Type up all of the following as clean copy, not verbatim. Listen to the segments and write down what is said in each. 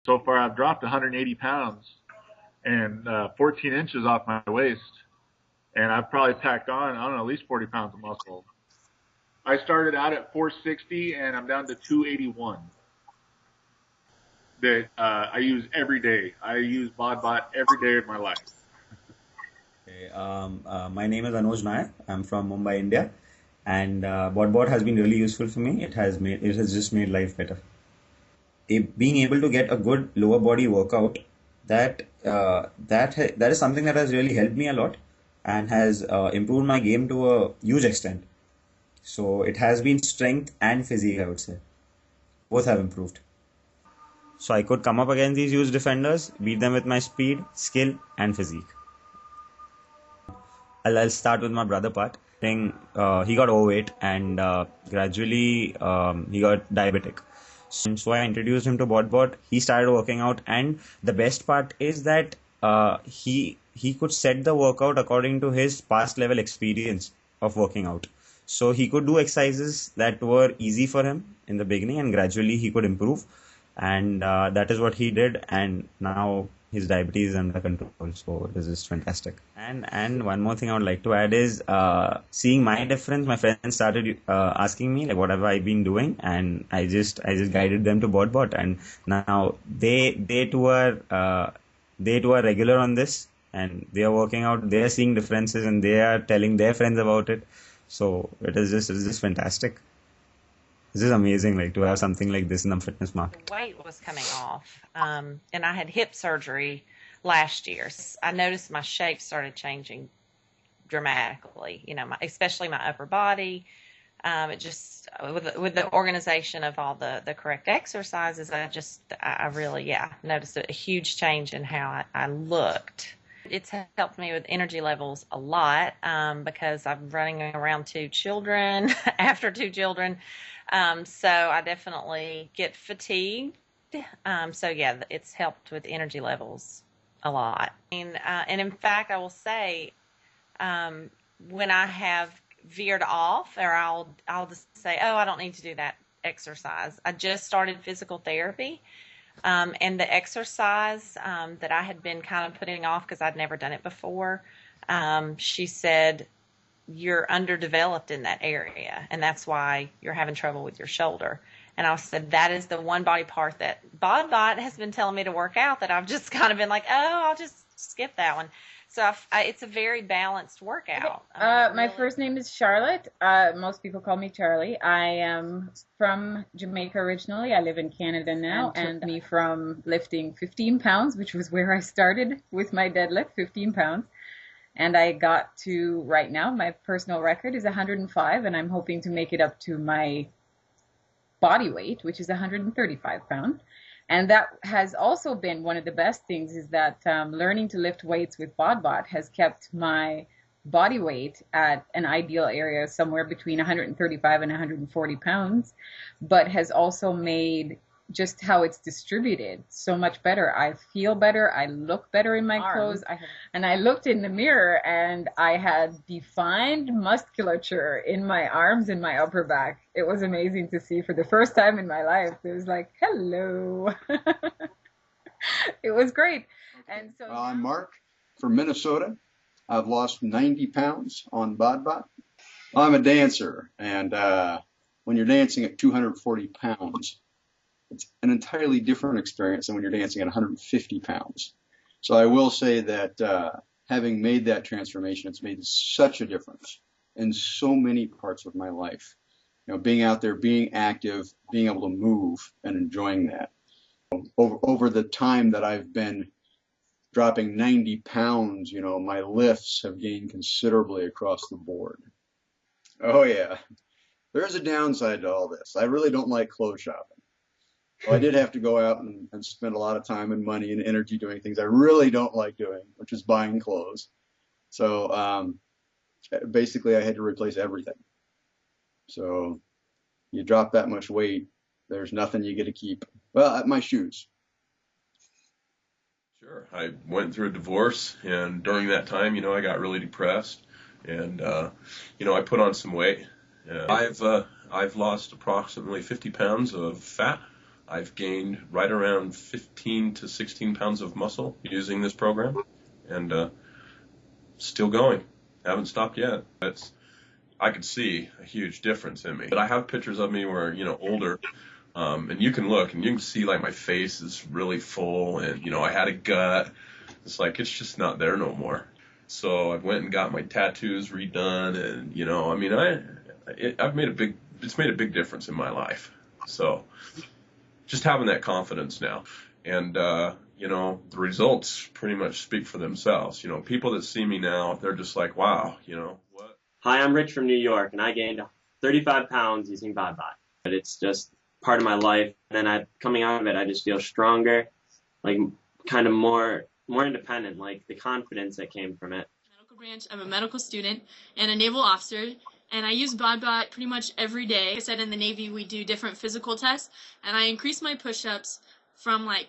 So far, I've dropped 180 pounds and 14 inches off my waist, and I've probably packed on, I don't know, at least 40 pounds of muscle. I started out at 460, and I'm down to 281 that I use every day. I use BodBot every day of my life. Okay, my name is Anuj Nayak. I'm from Mumbai, India, and BodBot has been really useful for me. It has just made life better. Being able to get a good lower body workout, that is something that has really helped me a lot and has improved my game to a huge extent. So it has been strength and physique, I would say. Both have improved. So I could come up against these huge defenders, beat them with my speed, skill, and physique. I'll start with my brother part. He got overweight and gradually he got diabetic. So I introduced him to BodBot. He started working out, and the best part is that he could set the workout according to his past level experience of working out. So he could do exercises that were easy for him in the beginning, and gradually he could improve. And that is what he did. And now his diabetes is under control. So this is fantastic. And one more thing I would like to add is seeing my difference. My friends started asking me like what have I been doing, and I just guided them to BodBot, and now they too are regular on this, and they are working out. They are seeing differences, and they are telling their friends about it. So it's just fantastic. This is amazing, like to have something like this in the fitness market. The weight was coming off, and I had hip surgery last year. I noticed my shape started changing dramatically. Especially my upper body. It just with the organization of all the correct exercises, I really noticed a huge change in how I looked. It's helped me with energy levels a lot because I'm running around 2 children after 2 children. So I definitely get fatigued. It's helped with energy levels a lot. And in fact, I will say, when I have veered off, or I'll just say, oh, I don't need to do that exercise. I just started physical therapy. And the exercise that I had been kind of putting off because I'd never done it before, she said, you're underdeveloped in that area, and that's why you're having trouble with your shoulder. And I said, that is the one body part that BodBot has been telling me to work out that I've just kind of been like, oh, I'll just skip that one. So it's a very balanced workout. My first name is Charlotte. Most people call me Charlie. I am from Jamaica originally. I live in Canada now, and me from lifting 15 pounds, which was where I started with my deadlift, 15 pounds. And I got to, right now, my personal record is 105, and I'm hoping to make it up to my body weight, which is 135 pounds. And that has also been one of the best things, is that learning to lift weights with BodBot has kept my body weight at an ideal area somewhere between 135 and 140 pounds, but has also made just how it's distributed so much better. I feel better. I look better in my clothes. And I looked in the mirror and I had defined musculature in my arms and my upper back. It was amazing to see for the first time in my life. It was like, hello. It was great. And so I'm Mark from Minnesota. I've lost 90 pounds on BodBot. I'm a dancer, and when you're dancing at 240 pounds, it's an entirely different experience than when you're dancing at 150 pounds. So I will say that having made that transformation, it's made such a difference in so many parts of my life. Being out there, being active, being able to move, and enjoying that. Over the time that I've been dropping 90 pounds, my lifts have gained considerably across the board. Oh yeah, there's a downside to all this. I really don't like clothes shopping. Well, I did have to go out and spend a lot of time and money and energy doing things I really don't like doing, which is buying clothes. So basically I had to replace everything. So you drop that much weight, there's nothing you get to keep. Well, my shoes. Sure. I went through a divorce, and during that time, I got really depressed, and I put on some weight. I've lost approximately 50 pounds of fat. I've gained right around 15 to 16 pounds of muscle using this program, and still going. Haven't stopped yet. I could see a huge difference in me. But I have pictures of me where, older, and you can look and you can see like my face is really full, and, I had a gut. It's like, it's just not there no more. So I went and got my tattoos redone, and, it's made a big difference in my life. So just having that confidence now, and, the results pretty much speak for themselves. People that see me now, they're just like, wow, what? Hi, I'm Rich from New York, and I gained 35 pounds using BodBot. But it's just part of my life. And then coming out of it, I just feel stronger, like kind of more independent, like the confidence that came from it. Medical branch, I'm a medical student and a naval officer, and I use BodBot pretty much every day. Like I said, in the Navy, we do different physical tests, and I increase my push-ups from like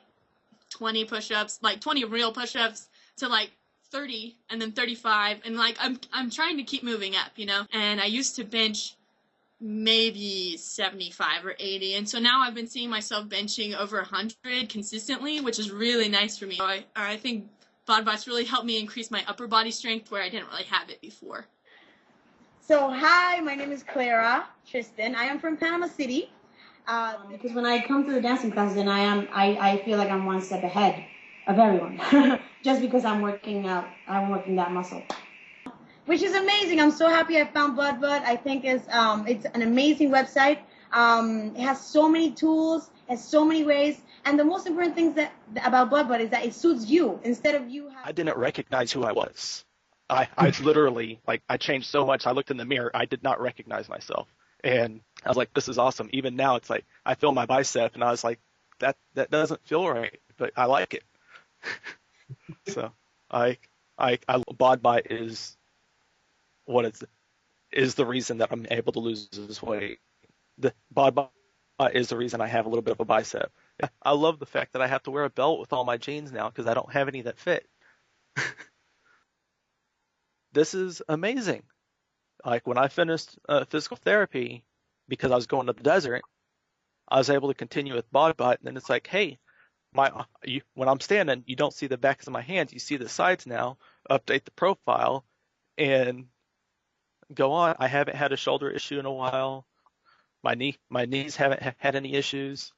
20 push-ups, like 20 real push-ups, to like 30 and then 35, and like I'm trying to keep moving up, and I used to bench maybe 75 or 80, and so now I've been seeing myself benching over 100 consistently, which is really nice for me. So I think BodBot's really helped me increase my upper body strength where I didn't really have it before. So hi, my name is Clara Tristan. I am from Panama City. Because when I come to the dancing class, then I feel like I'm one step ahead of everyone, just because I'm working that muscle. Which is amazing. I'm so happy I found BodBot. I think it's an amazing website. It has so many tools, has so many ways, and the most important thing about BodBot is that it suits you instead of you. I didn't recognize who I was. I literally, I changed so much. I looked in the mirror. I did not recognize myself. And I was like, this is awesome. Even now, it's like, I feel my bicep, and I was like, that doesn't feel right, but I like it. So BodBot is the reason that I'm able to lose this weight. The BodBot is the reason I have a little bit of a bicep. I love the fact that I have to wear a belt with all my jeans now because I don't have any that fit. This is amazing. Like when I finished physical therapy, because I was going to the desert, I was able to continue with BodBot, and then it's like, hey, when I'm standing, you don't see the backs of my hands, you see the sides now. Update the profile, and go on. I haven't had a shoulder issue in a while. My knees haven't had any issues,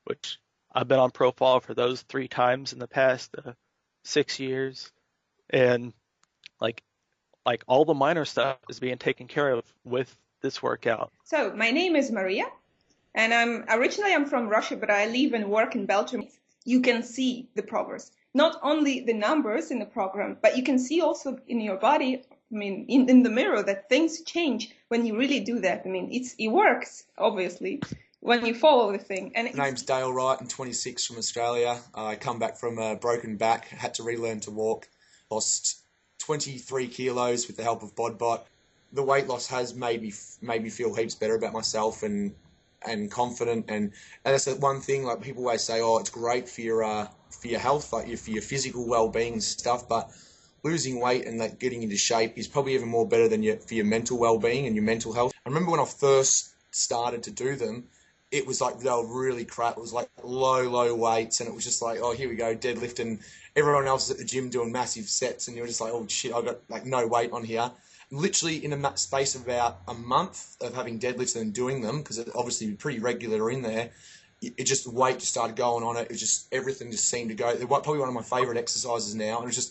which I've been on profile for those 3 times in the past 6 years, and like all the minor stuff is being taken care of with this workout. So my name is Maria, and I'm from Russia, but I live and work in Belgium. You can see the progress, not only the numbers in the program, but you can see also in your body, in the mirror, that things change when you really do that. It works, obviously, when you follow the thing. And my name's Dale Wright. I'm 26 from Australia. I come back from a broken back, had to relearn to walk, lost 23 kilos with the help of BodBot. The weight loss has made me feel heaps better about myself and confident, and that's the one thing. Like people always say, oh, it's great for your health, like for your physical well-being and stuff, but losing weight and like getting into shape is probably even more better than for your mental well-being and your mental health. I remember when I first started to do them, it was like they were really crap. It was like low weights, and it was just like, oh, here we go, deadlift, and everyone else is at the gym doing massive sets, and you're just like, oh shit, I got like no weight on here. Literally in a space of about a month of having deadlifts and doing them, because it obviously pretty regular in there, it just, the weight just started going on it. It just, everything just seemed to go. They're probably one of my favourite exercises now. And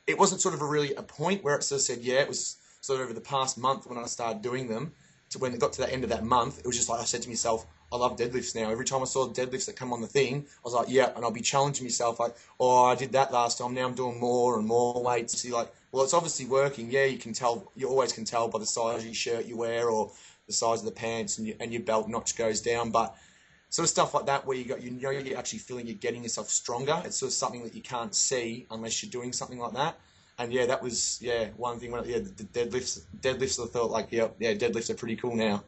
it wasn't sort of a point where it sort of said, yeah, it was sort of over the past month when I started doing them, to when it got to the end of that month, it was just like I said to myself, I love deadlifts now. Every time I saw deadlifts that come on the thing, I was like, yeah, and I'll be challenging myself like, oh, I did that last time, now I'm doing more and more weights. See, like, well, it's obviously working. Yeah, you can tell, you always can tell by the size of your shirt you wear or the size of the pants, and your belt notch goes down. But sort of stuff like that where you're actually feeling you're getting yourself stronger. It's sort of something that you can't see unless you're doing something like that. And yeah, that was one thing. The deadlifts I thought like, yeah, deadlifts are pretty cool now.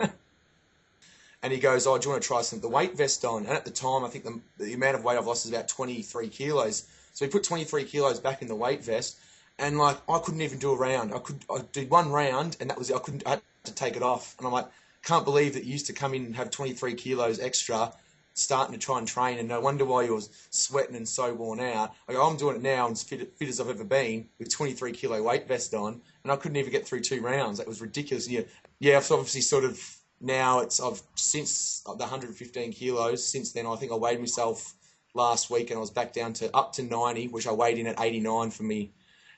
And he goes, oh, do you want to try the weight vest on? And at the time, I think the amount of weight I've lost is about 23 kilos. So he put 23 kilos back in the weight vest, and like I couldn't even do a round. I did one round, and that was it. I had to take it off, and I'm like, can't believe that you used to come in and have 23 kilos extra, starting to try and train, and no wonder why you're sweating and so worn out. I go, I'm doing it now and as fit as I've ever been with 23 kilo weight vest on, and I couldn't even get through 2 rounds. That was ridiculous. Yeah, I've obviously sort of now I've since the 115 kilos. Since then, I think I weighed myself last week and I was back down to up to 90, which I weighed in at 89 for me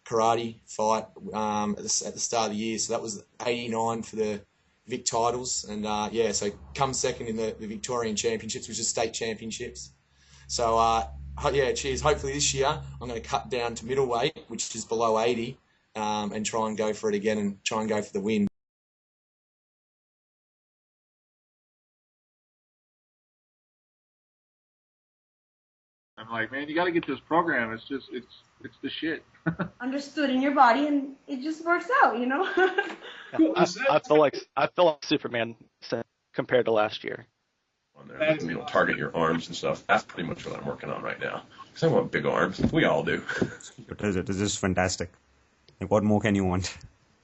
karate fight at the start of the year. So that was 89 for the Vic titles, and so come second in the Victorian Championships, which is state championships. So cheers. Hopefully this year I'm going to cut down to middleweight, which is below 80, and try and go for it again and try and go for the win. I'm like, man, you got to get this program. It's the shit. Understood in your body, and it just works out, you know. I feel like Superman compared to last year. On there, target your arms and stuff. That's pretty much what I'm working on right now. Because I want big arms. We all do. It is just fantastic. Like, what more can you want?